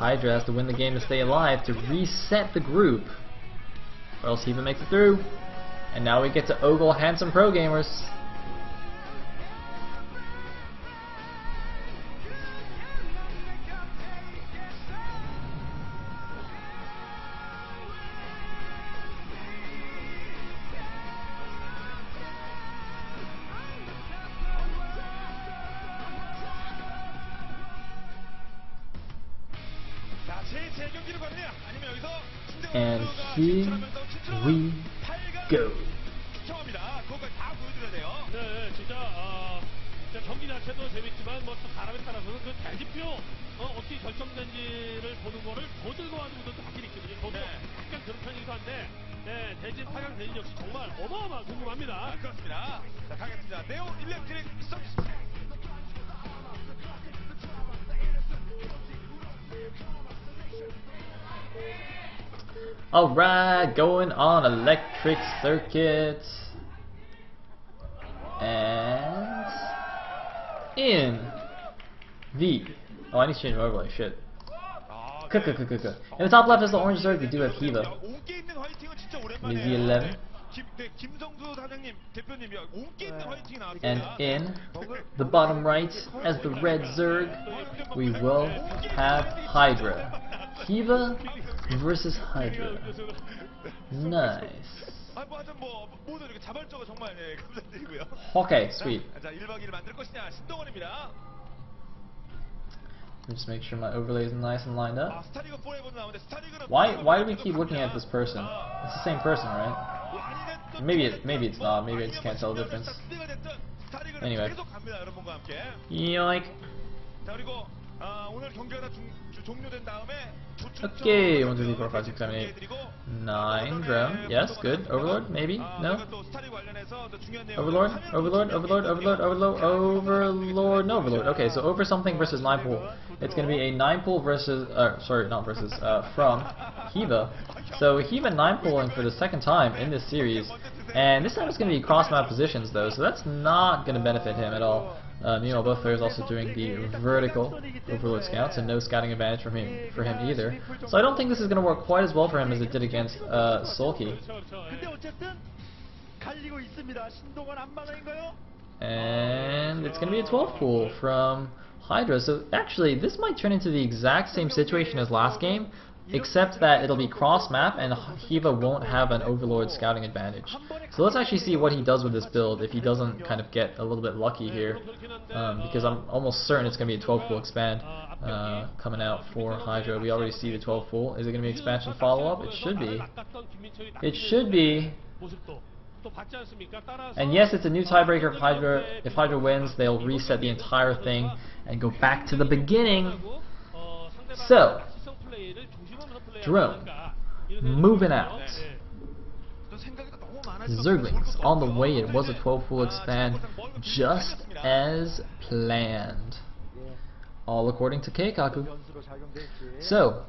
Hydra has to win the game to stay alive to reset the group, or else Hyvaa makes it through. And now we get to ogle handsome pro gamers. And here we go. 네, 진짜 경기 자체도 재밌지만 뭐 사람에 따라서는 그 대지표 어떻게 결정된지를 보는 거를 더 즐거워하는 분들도 확실히 있거든요. 저도 약간 그런 편이기도 한데 네, 대진 8강 대진 역시 정말 어마어마 궁금합니다. 그렇습니다. 자, 가겠습니다. 네오 일렉트릭 서비스. Alright, going on electric circuit. And in the I need to change my overlay, shit. In the top left is the orange zerg, we do have Hyvaa. Is the 11. And in the bottom right, as the red zerg, we will have Hydra. Hyvaa versus Hydra. Nice. Okay, sweet. Let me just make sure my overlay is nice and lined up. Why do we keep looking at this person? It's the same person, right? Maybe it's not. Maybe I just can't tell the difference. Anyway, yoink. Okay, 1, 2, 3, 4, 5, 6, 7, 8, 9 drone. Yes, good. Overlord, maybe? No? Overlord? Overlord? Overlord? Overlord? Overlord? Overlord? No Overlord. Okay, so over something versus 9 pool. It's going to be a 9 pool versus, sorry, not versus, from Hyvaa. So Hyvaa 9 pooling for the second time in this series. And this time it's going to be cross map positions though, so that's not going to benefit him at all. Meanwhile, both players also doing the vertical Overlord scouts, and no scouting advantage for him either. So I don't think this is going to work quite as well for him as it did against Sulky. And it's going to be a 12 pool from Hydra. So actually, this might turn into the exact same situation as last game, except that it'll be cross map and Hyvaa won't have an Overlord scouting advantage. So let's actually see what he does with this build if he doesn't kind of get a little bit lucky here, because I'm almost certain it's going to be a 12 pool expand coming out for Hydra. We already see the 12 pool. Is it going to be expansion follow up? It should be. It should be. And yes, it's a new tiebreaker for Hydra. If Hydra wins, they'll reset the entire thing and go back to the beginning. So, drone, moving out. Zerglings on the way. It was a 12 pool expand, just as planned. All according to Keikaku. So,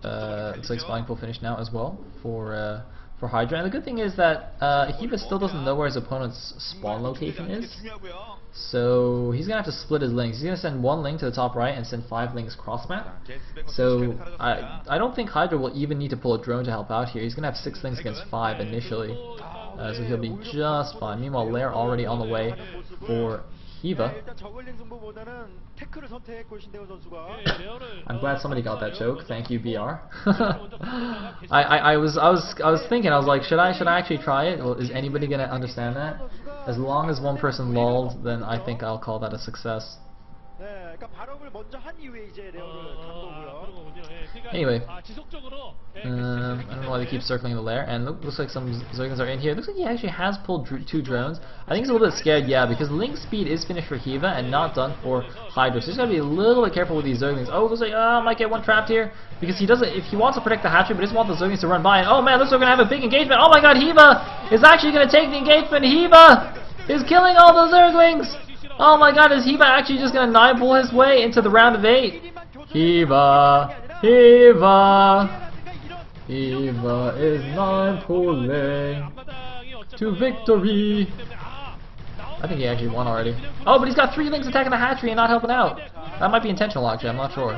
looks like spawning pool finished now as well for Hydra. And the good thing is that Hyvaa still doesn't know where his opponent's spawn location is. So he's gonna have to split his links. He's gonna send 1 link to the top right and send 5 links cross map. So I don't think Hydra will even need to pull a drone to help out here. He's gonna have 6 links against 5 initially, so he'll be just fine. Meanwhile, Lair already on the way for Hyvaa. I'm glad somebody got that joke. Thank you, BR. I was thinking. I was like, should I actually try it? Is anybody gonna understand that? As long as one person lulled, then I think I'll call that a success. Anyway, I don't know why they keep circling the lair, and looks like some Zerglings are in here. Looks like he actually has pulled 2 drones. I think he's a little bit scared, yeah, because link speed is finished for Hyvaa and not done for Hydra. So he's got to be a little bit careful with these Zerglings. Oh, looks like might get one trapped here, because he doesn't. If he wants to protect the hatchery, but doesn't want the Zerglings to run by. And oh man, looks like we're gonna have a big engagement. Oh my God, Hyvaa is actually gonna take the engagement. Hyvaa is killing all the Zerglings. Oh my God, is Hyvaa actually just gonna 9 pull his way into the round of 8? Hyvaa. Hyvaa is 9 pulling to victory. I think he actually won already. Oh, but he's got 3 Lings attacking the hatchery and not helping out. That might be intentional, actually. I'm not sure.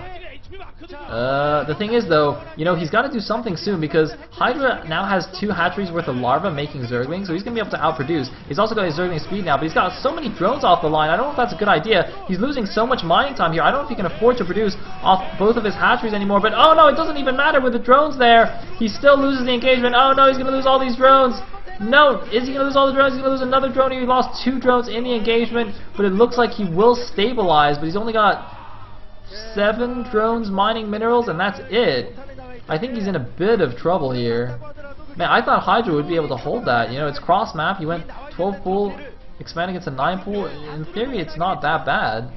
The thing is, though, you know, he's got to do something soon because Hydra now has 2 hatcheries worth of larvae making Zerglings, so he's going to be able to outproduce. He's also got his Zergling speed now, but he's got so many drones off the line. I don't know if that's a good idea. He's losing so much mining time here. I don't know if he can afford to produce off both of his hatcheries anymore, but oh no, it doesn't even matter with the drones there. He still loses the engagement. Oh no, he's going to lose all these drones. No, is he going to lose all the drones? He's going to lose another drone. He lost 2 drones in the engagement, but it looks like he will stabilize, but he's only got 7 drones mining minerals, and that's it. I think he's in a bit of trouble here. Man, I thought Hydra would be able to hold that. You know, it's cross map. He went 12 pool, expanding it to 9 pool. In theory, it's not that bad.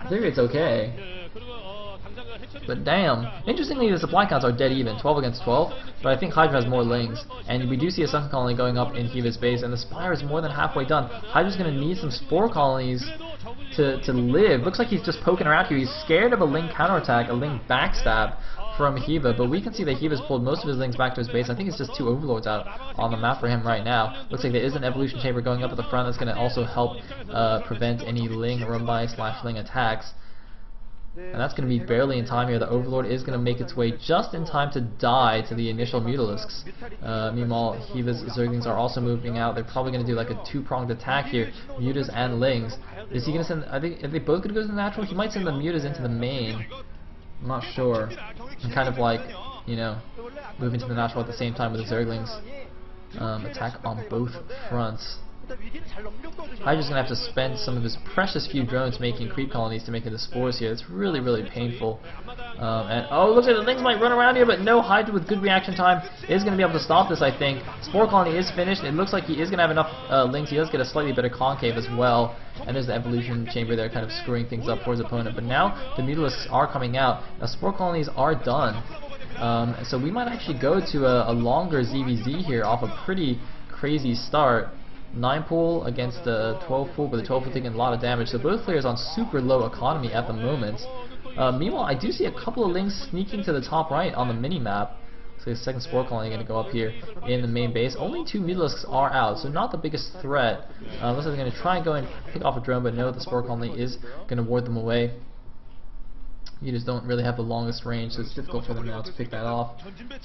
In theory, it's okay. But damn. Interestingly, the supply counts are dead even, 12 against 12, but I think Hydra has more Lings. And we do see a Sun Colony going up in Hyva's base, and the Spire is more than halfway done. Hydra's going to need some Spore Colonies to live. Looks like he's just poking around here. He's scared of a Ling counterattack, a Ling backstab from Hyva, but we can see that Hyva's pulled most of his Lings back to his base. I think it's just 2 Overlords out on the map for him right now. Looks like there is an Evolution Chamber going up at the front that's going to also help prevent any Ling Rumbai/Ling attacks. And that's going to be barely in time here. The Overlord is going to make its way just in time to die to the initial Mutalisks. Meanwhile, Hyva's Zerglings are also moving out. They're probably going to do like a 2-pronged attack here. Mutas and Lings. Is he going to send... Are they both going to go to the natural? He might send the Mutas into the main. I'm not sure. And kind of like, you know, move into the natural at the same time with the Zerglings. Attack on both fronts. Hydra's going to have to spend some of his precious few drones making creep colonies to make it the spores here. It's really, really painful. And oh, looks like the Lings might run around here, but no, Hydra with good reaction time is going to be able to stop this, I think. Spore colony is finished. It looks like he is going to have enough Lings. He does get a slightly better concave as well. And there's the Evolution Chamber there kind of screwing things up for his opponent. But now the Mutalisks are coming out. Now spore colonies are done. So we might actually go to a longer ZVZ here off a pretty crazy start. 9 pool against the 12 pool, but the 12 pool taking a lot of damage. So both players on super low economy at the moment. Meanwhile, I do see a couple of Lings sneaking to the top right on the mini-map. So the second Spore Colony going to go up here in the main base. Only 2 Mutalisks are out, so not the biggest threat. Looks like they're going to try and go and pick off a drone, but no, the Spore Colony is going to ward them away. You just don't really have the longest range, so it's difficult for them now to pick that off.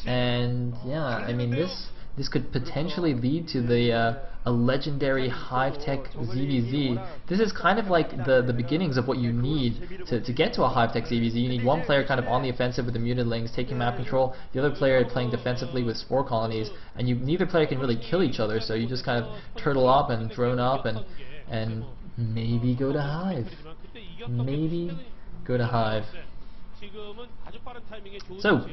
And yeah, I mean this could potentially lead to a legendary Hive-Tech ZVZ. This is kind of like the beginnings of what you need to get to a Hive-Tech ZVZ. You need one player kind of on the offensive with the muted Lings taking map control, the other player playing defensively with Spore Colonies, and neither player can really kill each other, so you just kind of turtle up and drone up and maybe go to Hive. Maybe go to Hive. So,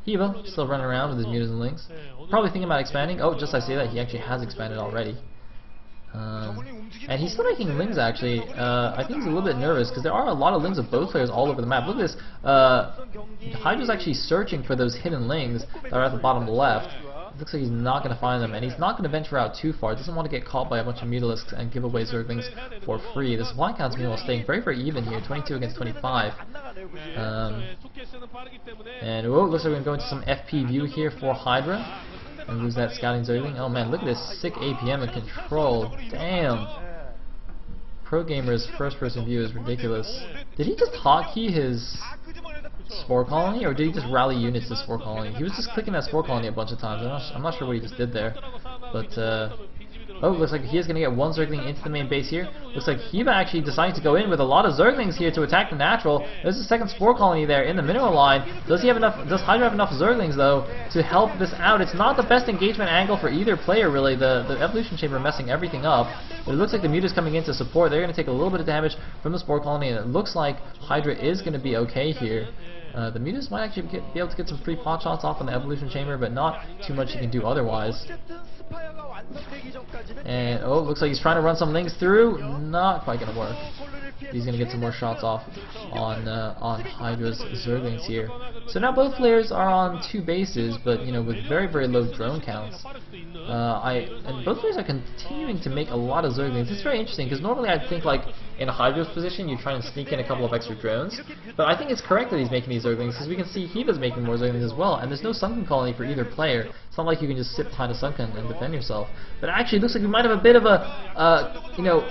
Hyva still running around with his Mutas and Lings. Probably thinking about expanding. Oh, just I say that, he actually has expanded already. And he's still making Lings actually. I think he's a little bit nervous because there are a lot of Lings of both players all over the map. Look at this. Hydra's actually searching for those hidden Lings that are at the bottom left. It looks like he's not going to find them, and he's not going to venture out too far. He doesn't want to get caught by a bunch of Mutalisks and give away Zerglings for free. The supply count's meanwhile staying very, very even here, 22 against 25. And oh, looks like we're going to go into some FP view here for Hydra and lose that scouting Zergling. Oh man, look at this sick APM and control. Damn. Pro Gamer's first-person view is ridiculous. Did he just hotkey his Spore Colony, or did he just rally units to Spore Colony? He was just clicking that Spore Colony a bunch of times. I'm not sure what he just did there. But, oh, looks like he is going to get one Zergling into the main base here. Looks like Hyva actually deciding to go in with a lot of Zerglings here to attack the natural. There's a second Spore Colony there in the mineral line. Does Hydra have enough Zerglings, though, to help this out? It's not the best engagement angle for either player, really. The Evolution Chamber messing everything up. But it looks like the Muta's coming in to support. They're going to take a little bit of damage from the Spore Colony, and it looks like Hydra is going to be okay here. The Mutas might actually be able to get some free pot shots off on the Evolution Chamber, but not too much he can do otherwise. And oh, looks like he's trying to run some Lings through. Not quite gonna work. He's gonna get some more shots off on Hydra's Zerglings here. So now both players are on 2 bases, but you know, with very, very low drone counts. And both players are continuing to make a lot of Zerglings. It's very interesting because normally I'd think like in Hydra's position, you try and sneak in a couple of extra drones. But I think it's correct that he's making these Zerglings, because we can see Hyva's making more Zerglings as well, and there's no sunken colony for either player. It's not like you can just sit behind a sunken and defend yourself. But actually, it looks like we might have a bit of a, you know,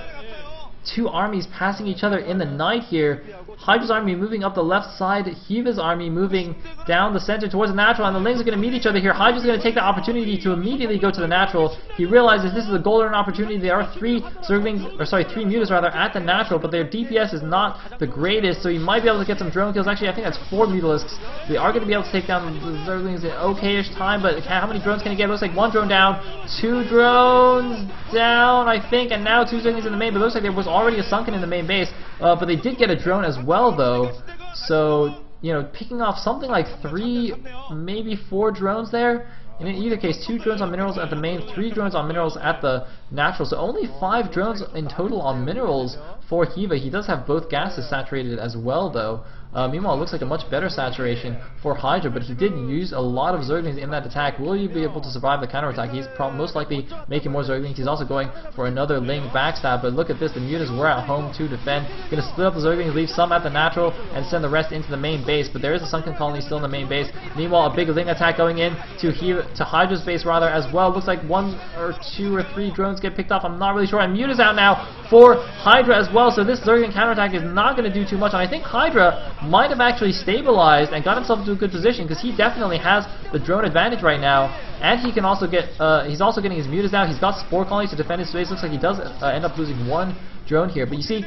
two armies passing each other in the night here. Hydra's army moving up the left side, Hyva's army moving down the center towards the natural, and the Lings are going to meet each other here. Hydra's going to take the opportunity to immediately go to the natural. He realizes this is a golden opportunity. There are three mutas rather at the natural, but their DPS is not the greatest, so he might be able to get some drone kills. Actually, I think that's 4 Mutalisks. They are going to be able to take down the Zerglings in okay-ish time, but how many drones can he get? It looks like 1 drone down, 2 drones down, I think, and now 2 Zerglings in the main, but it looks like there was already a sunken in the main base, but they did get a drone as well, though. So, you know, picking off something like 3, maybe 4 drones there. And in either case, 2 drones on minerals at the main, 3 drones on minerals at the natural. So only 5 drones in total on minerals for Hyva. He does have both gases saturated as well, though. Meanwhile, it looks like a much better saturation for Hydra, but he did use a lot of Zerglings in that attack. Will he be able to survive the counterattack? He's most likely making more Zerglings. He's also going for another Ling backstab, but look at this. The Mutas were at home to defend. Going to split up the Zerglings, leave some at the natural, and send the rest into the main base, but there is a sunken colony still in the main base. Meanwhile, a big Ling attack going in to Hydra's base rather as well. Looks like 1 or 2 or 3 drones get picked off. I'm not really sure. And Muta's out now for Hydra as well, so this Zergling counterattack is not going to do too much, and I think Hydra might have actually stabilized and got himself into a good position, because he definitely has the drone advantage right now, and he can also get he's also getting his mutas out. He's got spore colonies to defend his space. Looks like he does end up losing 1 drone here, but you see,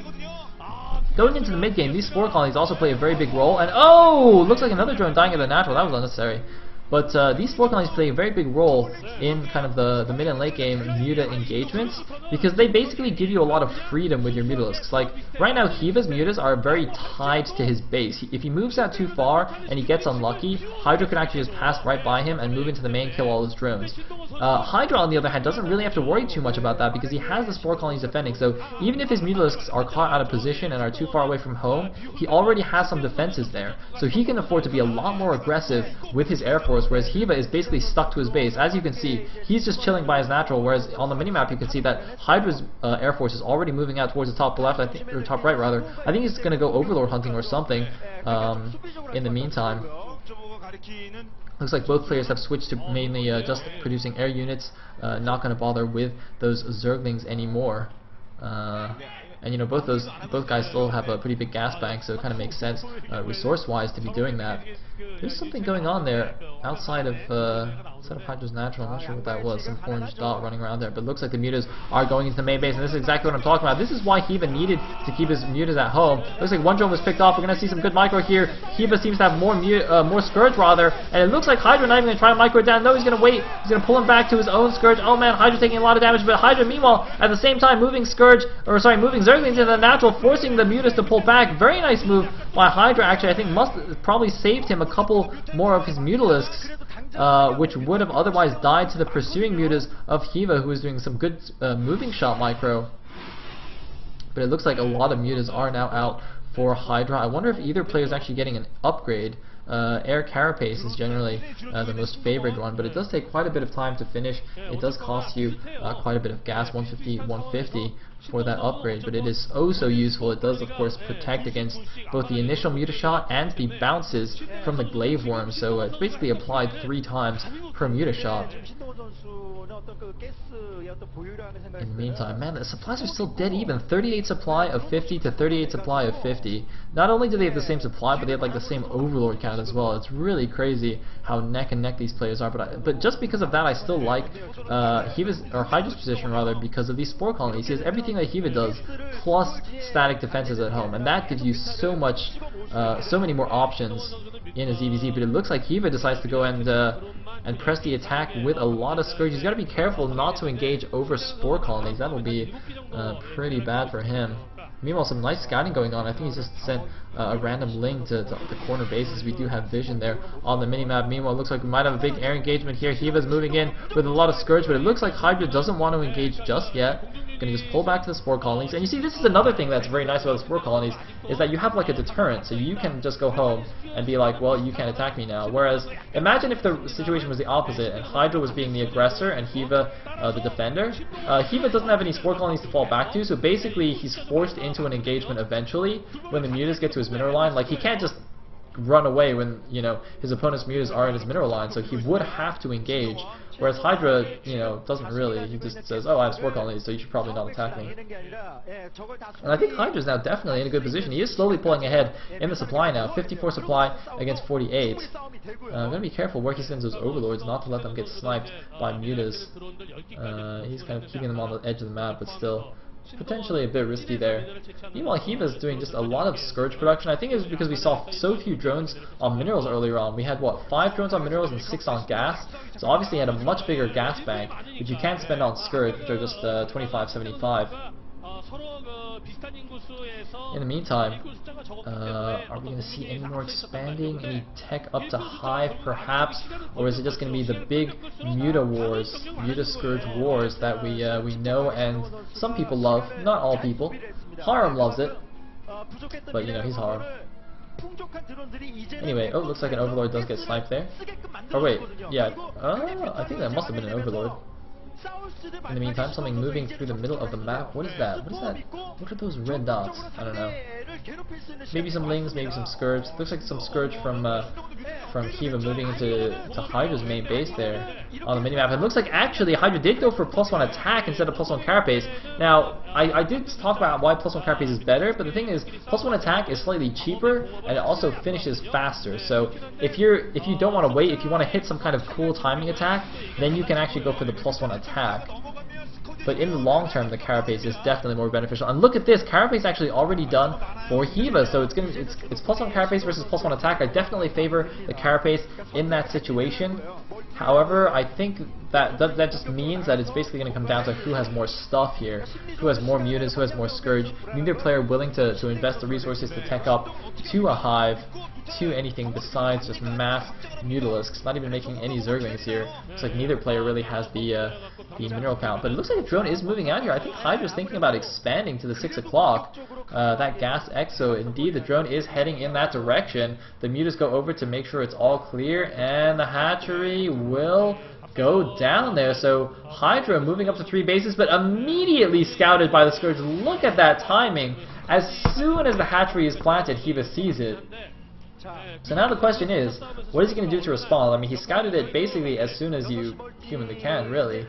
going into the mid game, these spore colonies also play a very big role. And oh, looks like another drone dying at the natural. That was unnecessary. But these spore colonies play a very big role in kind of the mid and late game muta engagements, because they basically give you a lot of freedom with your mutalisks. Like, right now Hyva's mutas are very tied to his base. If he moves out too far and he gets unlucky, Hydra could actually just pass right by him and move into the main, kill all his drones. Hydra, on the other hand, doesn't really have to worry too much about that, because he has the spore colonies defending. So even if his mutalisks are caught out of position and are too far away from home, he already has some defenses there. So he can afford to be a lot more aggressive with his air force, whereas Hyva is basically stuck to his base. As you can see, he's just chilling by his natural, whereas on the minimap you can see that Hydra's air force is already moving out towards the top left, I think, or top right rather. I think he's going to go overlord hunting or something in the meantime. Looks like both players have switched to mainly just producing air units, not going to bother with those Zerglings anymore. And you know, both guys still have a pretty big gas bank, so it kind of makes sense resource-wise to be doing that. There's something going on there outside of Hydra's natural. I'm not sure what that was. Some orange dot running around there, but it looks like the mutas are going into the main base, and this is exactly what I'm talking about. This is why Hyva needed to keep his mutas at home. Looks like 1 drone was picked off. We're going to see some good micro here. Hyva seems to have more Scourge rather, and it looks like Hydra not even going to try and micro it down. No, he's going to wait. He's going to pull him back to his own Scourge. Oh man, Hydra taking a lot of damage, but Hydra meanwhile at the same time moving Zerglings into the natural, forcing the mutas to pull back. Very nice move by Hydra. Actually, I think probably saved him a couple more of his mutalisks, which would have otherwise died to the pursuing mutas of Hyva, who is doing some good moving shot micro. But it looks like a lot of mutas are now out for Hydra. I wonder if either player is actually getting an upgrade. Air Carapace is generally the most favored one, but it does take quite a bit of time to finish. It does cost you quite a bit of gas, 150, 150 for that upgrade, but it is oh so useful. It does of course protect against both the initial muta shot and the bounces from the glaive worm, so it's basically applied 3 times per muta shot. In the meantime, man, the supplies are still dead even. 38 supply of 50 to 38 supply of 50. Not only do they have the same supply, but they have like the same overlord count as well. It's really crazy how neck and neck these players are. But just because of that, I still like Hydra's position rather, because of these spore colonies. He has everything that Hyva does, plus static defenses at home, and that gives you so many more options in a ZVZ. But it looks like Hyva decides to go and press the attack with a lot of Scourge. He's got to be careful not to engage over spore colonies. That will be pretty bad for him. Meanwhile, some nice scouting going on. I think he's just sent a random link to the corner bases. We do have vision there on the minimap. Meanwhile, it looks like we might have a big air engagement here. Hyva's moving in with a lot of Scourge, but it looks like Hydra doesn't want to engage just yet. going to just pull back to the spore colonies. And you see, this is another thing that's very nice about the spore colonies, is that you have like a deterrent, so you can just go home and be like, well, you can't attack me now. Whereas, imagine if the situation was the opposite, and Hydra was being the aggressor and Hyvaa the defender. Hyvaa doesn't have any spore colonies to fall back to, so basically he's forced into an engagement eventually when the mutas get to his mineral line. Like, he can't just run away when, you know, his opponent's mutas are in his mineral line, so he would have to engage. Whereas Hydra, you know, doesn't really. He just says, oh, I have spore colonies, so you should probably not attack me. And I think Hydra's now definitely in a good position. He is slowly pulling ahead in the supply now. 54 supply against 48. I'm going to be careful where he sends those overlords, not to let them get sniped by mutas. He's kind of keeping them on the edge of the map, but still potentially a bit risky there. Meanwhile, Hyvaa's doing just a lot of Scourge production. I think it was because we saw so few drones on minerals earlier on. We had, what, 5 drones on minerals and 6 on gas? So obviously he had a much bigger gas bank, which you can't spend on Scourge, which are just 25.75. In the meantime, are we going to see any more expanding? Any tech up to Hive, perhaps? Or is it just going to be the big Muta wars, Muta Scourge wars that we know and some people love? Not all people. Harem loves it, but you know, he's Harem. Anyway, oh, looks like an Overlord does get sniped there. Oh wait, yeah, I think that must have been an Overlord. In the meantime, something moving through the middle of the map. What is that? What is that? What are those red dots? I don't know. Maybe some Lings, maybe some Scourge. Looks like some Scourge from Hyvaa moving into Hydra's main base there on the minimap. It looks like actually Hydra did go for +1 attack instead of +1 carapace. Now, I did talk about why +1 carapace is better, but the thing is, +1 attack is slightly cheaper and it also finishes faster. So if you don't want to wait, if you want to hit some kind of cool timing attack, then you can actually go for the +1 attack. But in the long term, the carapace is definitely more beneficial. And look at this, carapace actually already done for Hyvaa, so it's +1 carapace versus +1 attack. I definitely favor the carapace in that situation. However, I think that just means that it's basically going to come down to who has more stuff here, who has more mutas, who has more Scourge. Neither player willing to invest the resources to tech up to a Hive, to anything besides just mass Mutalisks. Not even making any Zerglings here. Looks like neither player really has the mineral count. But it looks like a drone is moving out here. I think Hydra's thinking about expanding to the 6 o'clock. That gas exo, indeed the drone is heading in that direction. The mutas go over to make sure it's all clear, and the hatchery will go down there. So Hydra moving up to 3 bases, but immediately scouted by the Scourge. Look at that timing. As soon as the hatchery is planted, Hyvaa sees it. So now the question is, what is he going to do to respond? I mean, he scouted it basically as soon as you humanly can, really.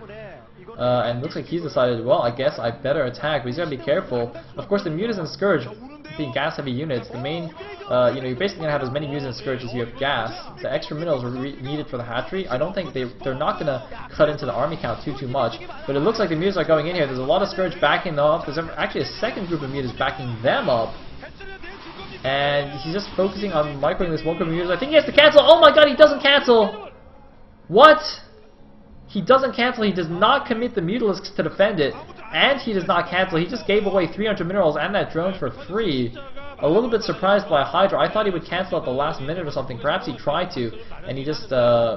And looks like he's decided, well, I guess I better attack, but he's got to be careful. Of course, the mutas and Scourge, being gas-heavy units, the main, you're basically going to have as many mutas and Scourge as you have gas. The extra minerals are needed for the hatchery. I don't think they're not going to cut into the army count too much, but it looks like the mutas are going in here. There's a lot of Scourge backing them up. There's actually a second group of mutas backing them up. And he's just focusing on microing this one group of mutas. I think he has to cancel. Oh my god, he doesn't cancel! What? He doesn't cancel. He does not commit the Mutalisks to defend it. And he does not cancel. He just gave away 300 minerals and that drone for free. A little bit surprised by Hydra. I thought he would cancel at the last minute or something. Perhaps he tried to, and he just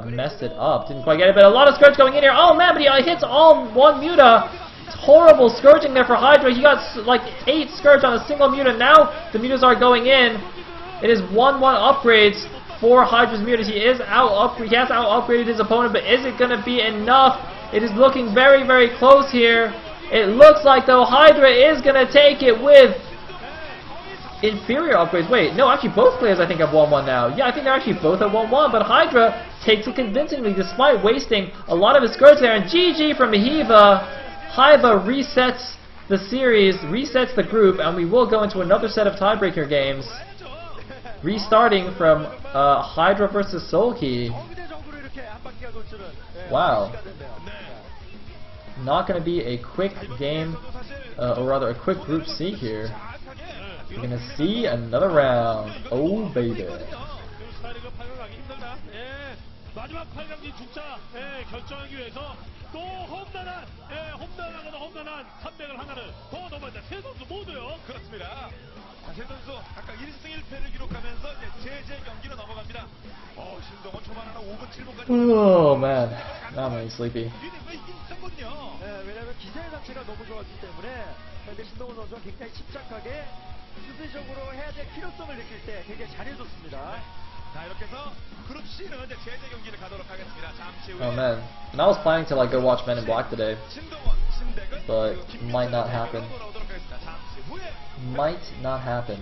messed it up. Didn't quite get it, but a lot of Scourge going in here. Oh man, but he hits all one Muta. Horrible Scourging there for Hydra. He got like 8 Scourge on a single Muta. Now the Mutas are going in. It is 1-1 upgrades for Hydra's mutas. He has out-upgraded his opponent, but is it going to be enough? It is looking very, very close here. It looks like, though, Hydra is going to take it with inferior upgrades. Wait, no, actually both players I think have 1-1 now. Yeah, I think they're actually both at 1-1, but Hydra takes it convincingly despite wasting a lot of his Scourge there. And GG from Hyvaa. Hyvaa resets the series, resets the group, and we will go into another set of tiebreaker games. Restarting from Hydra versus Soulkey. Wow. Not going to be a quick game, or rather a quick Group C here. We're going to see another round. Oh baby. 또 홈런한 300을 하나를 더 넘었다. 세 선수 모두요. 그렇습니다. 세 선수 각각 1승 1패를 기록하면서 제제 경기로 넘어갑니다. 신동원 초반 하나 5분 7분까지. Oh man, now I'm really sleepy. 왜 있었군요. 왜냐면 기세 자체가 너무 좋았기 때문에 현재 신동훈 선수가 굉장히 침착하게 수비적으로 해야 될 필요성을 느낄 때 굉장히 잘해줬습니다. 자, 이렇게 해서 그룹 C는 이제 제재 경기를 가도록 하겠습니다. 잠시 후에 Oh man. And I was planning to like go watch Men in Black today. 신동원, 신대근, But 그리고 might not 김민철의 happen. 대결로 돌아오도록 하겠습니다. 잠시 후에 Might not happen.